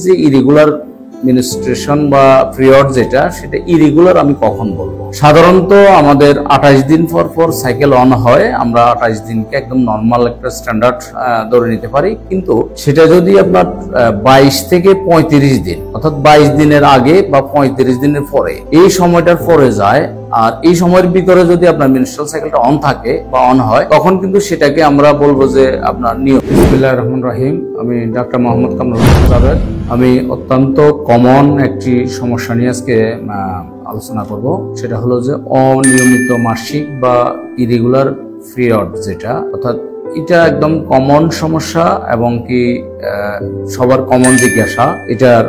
যে irregular menstruation বা period যেটা সেটা ইরেগুলার আমি কখন বলবো? সাধারণত আমাদের 28 দিন পর পর সাইকেল অন হয়। আমরা 28 দিনকে একদম নর্মাল একটা স্ট্যান্ডার্ড ধরে নিতে পারি, কিন্তু সেটা যদি আপনার 22 থেকে 35 দিন অর্থাৎ 22 দিনের আগে বা 35 দিনের পরে এই সময়টার পরে যায়, আর এই সময়ের ভিতরে যদি আপনার মেনস্ট্রুয়াল সাইকেলটা অন থাকে বা অন হয়, তখন কিন্তু সেটাকে আমরা বলবো যে আপনার নিয়ম। বিসমিল্লাহির রহমানির রহিম। আমি ডাক্তার মোহাম্মদ কামরুল। আমি অত্যন্ত কমন একটি সমস্যা নিয়ে আজকে আলোচনা করব। সেটা হলো যে অনিয়মিত মাসিক বা ইরেগুলার পিরিয়ড, যেটা অর্থাৎ এটা একদম কমন সমস্যা এবং কি সবার কমন জিজ্ঞাসা। এটার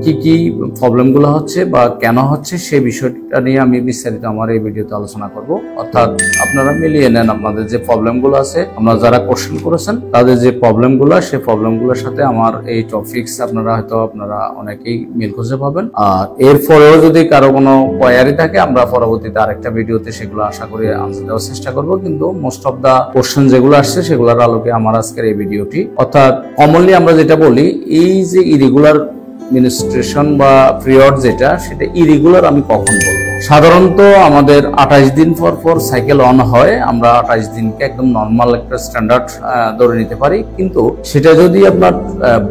কি কি প্রবলেমগুলো হচ্ছে বা কেন হচ্ছে সেই বিষয়টা নিয়ে আমি বিস্তারিত আমার এই ভিডিওতে আলোচনা করব। অর্থাৎ আপনারা মিলিয়ে নেন আপনাদের যে প্রবলেমগুলো আছে, আপনারা যারা কোশ্চেন করেছেন তাদের যে প্রবলেমগুলো, সেই প্রবলেমগুলোর সাথে আমার এই টপিকস আপনারা অনেকেই মিল খুঁজে পাবেন। আর এরপরেও যদি কারো কোনো কোয়ারি থাকে, আমরা পরবর্তীতে আরেকটা ভিডিওতে সেগুলো আশা করি আনসার দেওয়ার চেষ্টা করব। কিন্তু মোস্ট অফ দা কোশ্চেন যেগুলো আসছে সেগুলোর আলোকে আমার আজকের এই ভিডিওটি। অর্থাৎ কমনলি আমরা যেটা বলি, এই যে ইরেগুলার মেনস্ট্রুয়েশন বা পিরিয়ড যেটা সেটা ইরেগুলার আমি কখন বলবো? সাধারণত আমাদের 28 দিন পর পর সাইকেল অন হয়। আমরা 28 দিনকে একদম নর্মাল একটা স্ট্যান্ডার্ড ধরে নিতে পারি, কিন্তু সেটা যদি আপনার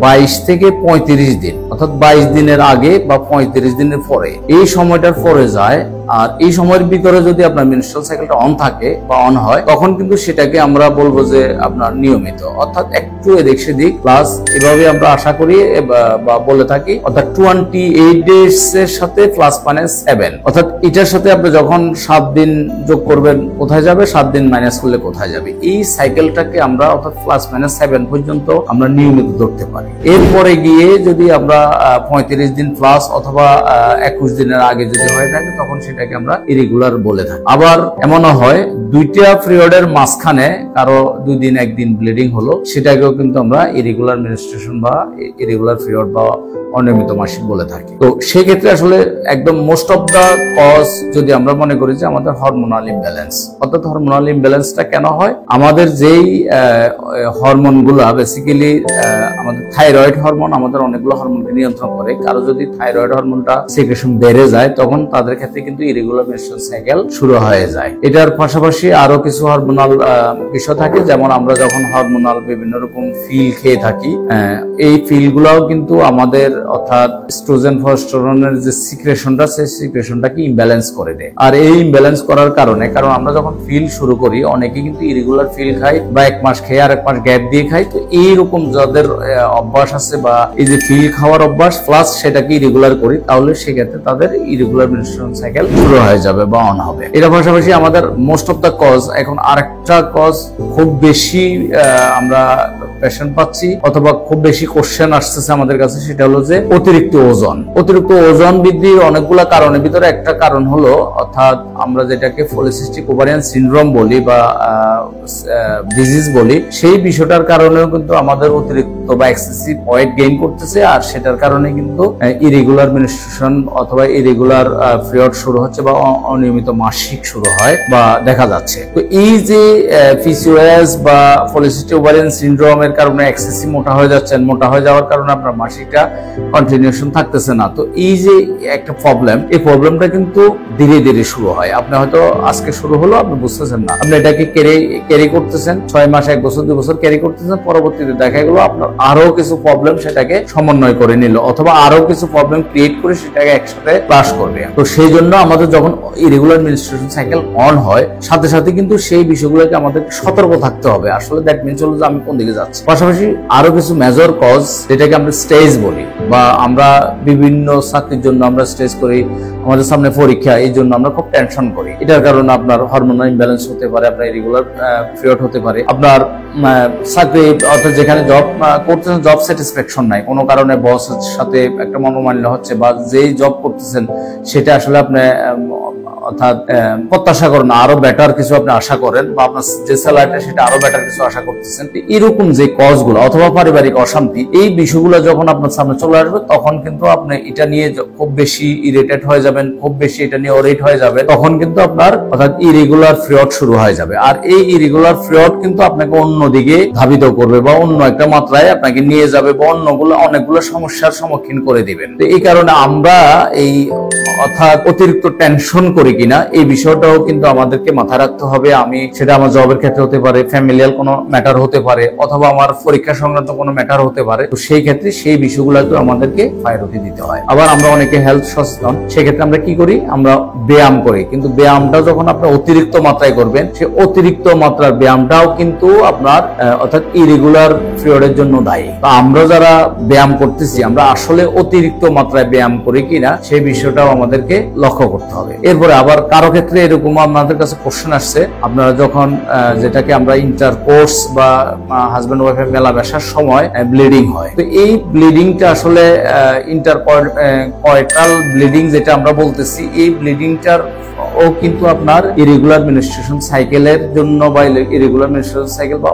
22 থেকে 35 দিন অর্থাৎ 22 দিনের আগে বা 35 দিনের পরে এই সময়টার পরে যায়, আর এই সময়ের ভিতরে যদি আপনার মেনস্ট্রুয়াল সাইকেলটা অন থাকে বা অন হয়, তখন কিন্তু সেটাকে আমরা বলবো যে আপনার নিয়মিত, অর্থাৎ একটু এদিক সেদিক প্লাস এভাবে আমরা আশা করি বা বলে থাকি। অর্থাৎ 28 ডেজ এর সাথে প্লাস মানে 7, অর্থাৎ এটার সাথে আপনি যখন 7 দিন যোগ করবেন কোথায় যাবে, 7 দিন মাইনাস করলে কোথায় যাবে, এই সাইকেলটাকে আমরা অর্থাৎ প্লাস মাইনাস 7 পর্যন্ত আমরা নিয়মিত ধরতে পারি। এরপরে গিয়ে যদি আমরা 35 দিন প্লাস অথবা 21 দিনের আগে যদি হয়ে থাকে, তখন সেটাকে আমরা ইরেগুলার বলে থাকি। আবার এমনও হয় দুইটা পিরিয়ডের মাঝখানে কারো 2 দিন 1 দিন ব্লিডিং হলো, সেটাকেও কিন্তু আমরা ইরেগুলার মেনস্ট্রুয়েশন বা ইরেগুলার পিরিয়ড বা অনিয়মিত মাসিক বলে থাকি। তো সেক্ষেত্রে আসলে একদম মোস্ট অফ দা কজ যদি আমরা মনে করি যে আমাদের হরমোনাল ইমব্যালেন্স। অর্থাৎ হরমোনাল ইমব্যালেন্সটা কেন হয়? আমাদের যেই হরমোনগুলা বেসিক্যালি আমাদের থাইরয়েড হরমোন আমাদের অনেকগুলো হরমোনকে নিয়ন্ত্রণ করে। কারো যদি থাইরয়েড হরমোনটা সিক্রেশন বেড়ে যায়, তখন তাদের ক্ষেত্রে কিন্তু ইরেগুলার মেনস্ট্রুয়াল সাইকেল শুরু হয়ে যায়। এটার পাশাপাশি আরো কিছু হরমোনাল বিষয় থাকে, যেমন আমরা যখন হরমোনাল বিভিন্ন রকম ফিল খেয়ে থাকি, এই ফিলগুলাও কিন্তু আমাদের অর্থাৎ এস্ট্রোজেন প্রজেস্টেরনের যে সিক্রেশনটা, সেই সিক্রেশনটাকে ইমব্যালেন্স করে দেয়। আর এই ইমব্যালেন্স করার কারণে, কারণ আমরা যখন ফিল শুরু করি, অনেকে কিন্তু ইরেগুলার ফিল খাই বা 1 মাস খেয়ে আর 1 মাস গ্যাপ দিয়ে খাই। তো এইরকম যাদের অভ্যাস আছে বা এই যে ফিল খাওয়ার অভ্যাস প্লাস সেটাকে ইরেগুলার করি, তাহলে সেক্ষেত্রে তাদের ইরেগুলার মেনস্ট্রুয়াল সাইকেল শুরু হয়ে যাবে বা অন হবে। এর পাশাপাশি আমাদের মোস্ট অফ দা কজ, এখন আরেকটা কজ খুব বেশি আমরা পেশেন্ট পাচ্ছি অথবা খুব বেশি কোশ্চেন আসতেছে আমাদের কাছে, সেটা হলো যে অতিরিক্ত ওজন। অতিরিক্ত ওজন বৃদ্ধির অনেকগুলো কারণের ভিতরে একটা কারণ হলো, অর্থাৎ আমরা যেটাকে পলিসিস্টিক ওভারিয়ান সিনড্রোম বলি বা ডিজিজ বলি, সেই বিষয়টার কারণেও কিন্তু আমাদের অতিরিক্ত বা এক্সেসিভ ওয়েট গেইন করতেছে। আর সেটার কারণে কিন্তু ইরেগুলার মেনস্ট্রুয়েশন অথবা ইরেগুলার পিরিয়ড শুরু হচ্ছে বা অনিয়মিত মাসিক শুরু হয় বা দেখা যাচ্ছে। তো এই যে পিসিওএস বা পলিসিস্টিক ওভারিয়ান সিনড্রোমের কারণে এক্সেসিভ মোটা হয়ে যাচ্ছেন, মোটা হয়ে যাওয়ার কারণে আপনার মাসিকটা কন্টিনিউশন থাকতেছে না। তো এই যে একটা প্রবলেম, এই প্রবলেমটা কিন্তু ধীরে ধীরে শুরু হয়। আপনি হয়তো আজকে শুরু হলো, আপনি বুঝতেছেন না, আপনি এটাকে ক্যারি করতেছেন 6 মাস 1 বছর 2 বছর ক্যারি করতেছেন, পরবর্তীতে দেখা গেল আপনার আরো কিছু প্রবলেম সেটাকে সমন্বয় করে নিল অথবা আরো কিছু প্রবলেম ক্রিয়েট করে সেটাকে একসাথে ক্লাস করবে। তো সেই জন্য আমাদের যখন ইরেগুলার মেনস্ট্রুয়েশন সাইকেল অন হয়, সাথে সাথে কিন্তু সেই বিষয়গুলোকে আমাদের সতর্ক থাকতে হবে। আসলে দ্যাট মিনস হলো যে আমি কোন দিকে যাচ্ছি। পাশাপাশি আরো কিছু মেজর কজ, যেটাকে আমরা স্টেজ বলি, বা আমরা বিভিন্ন চাকরির জন্য আমরা স্টেজ করি, আমাদের সামনে পরীক্ষা, এই জন্য আমরা খুব টেনশন করি। এটার কারণে আপনার হরমোনাল ইমব্যালেন্স হতে পারে, আপনার ইরেগুলার পিরিয়ড হতে পারে, আপনার চাকরি অর্থাৎ যেখানে জব করতেছেন জব স্যাটিসফ্যাকশন নাই, কোনো কারণে বসের সাথে একটা মনোমালিন্য হচ্ছে, বা যেই জব করতেছেন সেটা আসলে আপনি অর্থাৎ প্রত্যাশা করেন আরো বেটার কিছু আপনি আশা করেন, বা আপনার যে স্যালারিটা সেটা আরো বেটার কিছু আশা করতেছেন, এরকম যে কজগুলো অথবা পারিবারিক অশান্তি, এই বিষয়গুলো যখন আপনার সামনে চলে আসবে তখন কিন্তু আপনি এটা নিয়ে খুব বেশি ইরিটেট হয়ে যাবেন, খুব বেশি এটা নিয়ে ওরিট হয়ে যাবে, তখন কিন্তু আপনার অর্থাৎ ইরেগুলার পিরিয়ড শুরু হয়ে যাবে। আর এই ইরেগুলার পিরিয়ড কিন্তু আপনাকে অন্যদিকে ধাবিত করবে বা অন্য একটা মাত্রায় আপনাকে নিয়ে যাবে বা অনেকগুলো সমস্যার সম্মুখীন করে দিবেন। তো এই কারণে আমরা এই অর্থাৎ অতিরিক্ত টেনশন করি কিনা এই বিষয়টাও কিন্তু আমাদেরকে মাথায় রাখতে হবে। আমি সেটা আমার জবের ক্ষেত্রে হতে পারে, ফ্যামিলিয়াল কোনো ম্যাটার হতে পারে, অথবা আমার পরীক্ষা সংক্রান্ত কোনো ম্যাটার হতে পারে। তো সেই ক্ষেত্রে সেই বিষয়গুলোকে আমাদেরকে প্রায়োরিটি দিতে হয়। আবার আমরা অনেকে হেলথ সচেতন, সেক্ষেত্রে আমরা কি করি, আমরা ব্যায়াম করি, কিন্তু ব্যায়ামটা যখন আপনি অতিরিক্ত মাত্রায় করবেন, সে অতিরিক্ত মাত্রার ব্যায়ামটাও কিন্তু আপনার অর্থাৎ ইরেগুলার পিরিয়ডের জন্য দায়ী। তো আমরা যারা ব্যায়াম করতেছি আমরা আসলে অতিরিক্ত মাত্রায় ব্যায়াম করি কিনা সেই বিষয়টাও আমাদেরকে লক্ষ্য করতে হবে। এরপরে আবার কারো ক্ষেত্রে এরকম আপনাদের কাছে কোশ্চেন আসছে, আপনারা যখন যেটাকে আমরা ইন্টারকোর্স বা হাজবেন্ড ওয়াইফের মেলামেশার সময় ব্লিডিং হয়, তো এই ব্লিডিংটা আসলে ইন্টারকয়েটাল ব্লিডিং যেটা আমরা বলতেছি, এই ব্লিডিংটার ও কিন্তু আপনার ইরেগুলার মেনস্ট্রুয়েশন সাইকেলের জন্য বা ইরেগুলার মেনস্ট্রুয়েশন সাইকেল বা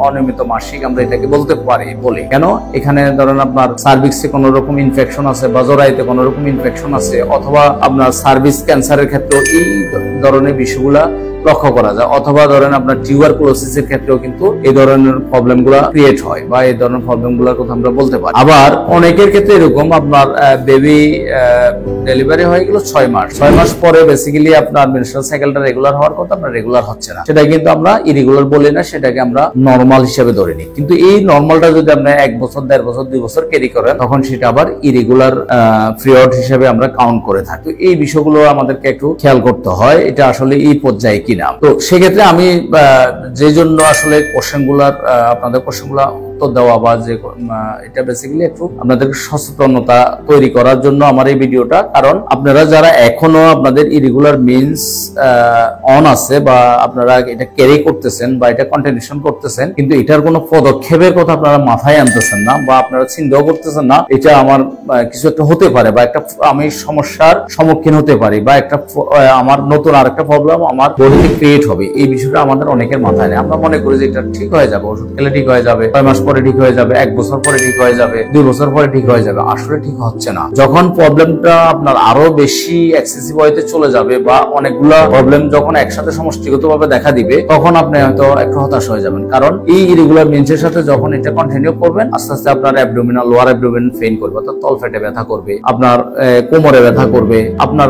অনিয়মিত মাসিক আমরা এটাকে বলতে পারি। বলি কেন, এখানে ধরেন আপনার সার্ভিক্সে কোনো রকম ইনফেকশন আছে বা জরাইতে কোনো রকম ইনফেকশন আছে, অথবা আপনার সার্ভিস ক্যান্সারের ক্ষেত্রে এই ধরনের বিষয়গুলা লক্ষ্য করা যায়, অথবা ধরেন আপনার টিউবারকুলোসিসের ক্ষেত্রেও কিন্তু এই ধরনের প্রবলেমগুলো ক্রিয়েট হয় বা এই ধরনের প্রবলেমগুলোর কথা আমরা বলতে পারি। আবার অনেকের ক্ষেত্রে এরকম আপনার বেবি ডেলিভারি হয়ে গেল 6 মাস পরে বেসিক্যালি আপনার মেনস্ট্রুয়াল সাইকেলটা রেগুলার হওয়ার কথা, আপনার রেগুলার হচ্ছে না, সেটা কিন্তু আমরা ইরেগুলার বলি না, সেটাকে আমরা নরমাল হিসেবে ধরে নিই। কিন্তু এই নরমালটা যদি আপনি 1 বছর 1.5 বছর 2 বছর ক্যারি করেন, তখন সেটা আবার ইরেগুলার পিরিয়ড হিসেবে আমরা কাউন্ট করে থাকি। তো এই বিষয়গুলো আমাদেরকে একটু খেয়াল করতে হয়, এটা আসলে এই পর্যায়ে কিনা। তো সেক্ষেত্রে আমি যে জন্য আসলে আপনাদের কোশ্চেনগুলা উত্তর দেওয়া বা যে এটা বেসিক্যালি একটু আপনাদেরকে সচেতনতা তৈরি করার জন্য আমার এই ভিডিওটা। কারণ আপনারা যারা এখনো আপনাদের ইরেগুলার মিন্স অন আছে বা আপনারা এটা ক্যারি করতেছেন বা এটা কন্টিনিউশন করতেছেন, কিন্তু এটার কোনো পদক্ষেপের কথা আপনারা মাথায় আনতেছেন না বা আপনারা চিন্তাও করতেছেন না, এটা আমার কিছু একটা হতে পারে বা একটা আমি সমস্যার সম্মুখীন হতে পারি বা একটা আমার নতুন আরেকটা প্রবলেম আমার বডিতে ক্রিয়েট হবে, এই বিষয়টা আমাদের অনেকের মাথায় নেই। আমরা মনে করি যে এটা ঠিক হয়ে যাবে, ওষুধ খেলে ঠিক হয়ে যাবে, 6 মাস পরে ঠিক হয়ে যাবে, 1 বছর পরে ঠিক হয়ে যাবে, 2 বছর পরে ঠিক হয়ে যাবে। আসলে ঠিক হচ্ছে না। যখন প্রবলেমটা আপনার আরো বেশি এক্সেসিভ হইতে চলে যাবে বা অনেকগুলা প্রবলেম যখন একসাথে সমষ্টিগতভাবে দেখা দিবে, তখন আপনি হয়তো একটু হতাশ হয়ে যাবেন। কারণ এই ইরেগুলার মিন্সের সাথে যখন এটা কন্টিনিউ করবেন, আস্তে আস্তে আপনার অ্যাবডোমিনাল লোয়ার অ্যাবডোমিন পেইন করবে, অর্থাৎ তলপেটে ব্যথা করবে, আপনার কোমরে ব্যথা করবে, আপনার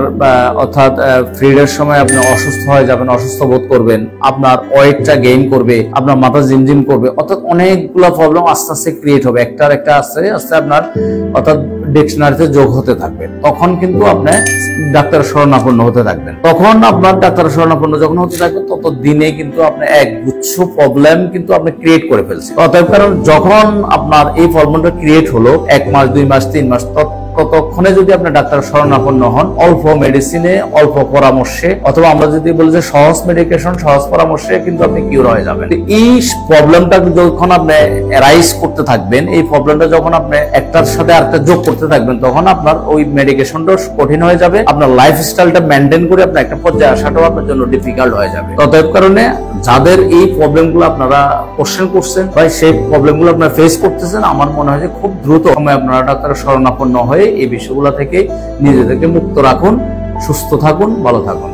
অর্থাৎ ফ্রিডের সময় আপনি অসুস্থ হয়ে যাবেন, অসুস্থ বোধ করবেন, আপনার ওয়েটটা গেইন করবে, আপনার মাথা জিমজিম করবে, অর্থাৎ অনেকগুলো প্রবলেম আস্তে আস্তে ক্রিয়েট হবে, একটার একটা আস্তে আস্তে আপনার অর্থাৎ ডিকশনারিতে যোগ হতে থাকবে। তখন কিন্তু আপনি ডাক্তারের শরণাপন্ন হতে থাকবেন। তখন আপনার ডাক্তারের শরণাপন্ন যখন হতে থাকবেন, তত দিনে কিন্তু আপনি এক গুচ্ছ প্রবলেম কিন্তু আপনি ক্রিয়েট করে ফেলছেন। অতএব কারণ যখন আপনার এই প্রবলেমটা ক্রিয়েট হলো 1 মাস 2 মাস 3 মাস, ততক্ষণে যদি আপনি ডাক্তার শরণাপন্ন হন, অল্প মেডিসিনে অল্প পরামর্শে, অথবা আমরা যদি বলি যে সহজ মেডিকেশন সহজ পরামর্শে কিন্তু আপনি কিউর হয়ে যাবেন। এই প্রবলেমটা যখন আপনি রাইজ করতে থাকবেন, এই প্রবলেমটা যখন আপনি একটার সাথে আরেকটা যোগ করতে থাকবেন, তখন আপনার ওই মেডিকেশনটা কঠিন হয়ে যাবে, আপনার লাইফস্টাইলটা মেনটেন করে আপনার একটা পর্যায়ে আসাটাও আপনার জন্য ডিফিকাল্ট হয়ে যাবে। ততএব কারণে যাদের এই প্রবলেমগুলো আপনারা কোশ্চেন করছেন বা সেই প্রবলেমগুলো আপনারা ফেস করতেছেন, আমার মনে হয় যে খুব দ্রুত সময় আপনারা ডাক্তারের শরণাপন্ন হয়ে এই বিষয়গুলো থেকে নিজেদেরকে মুক্ত রাখুন। সুস্থ থাকুন, ভালো থাকুন।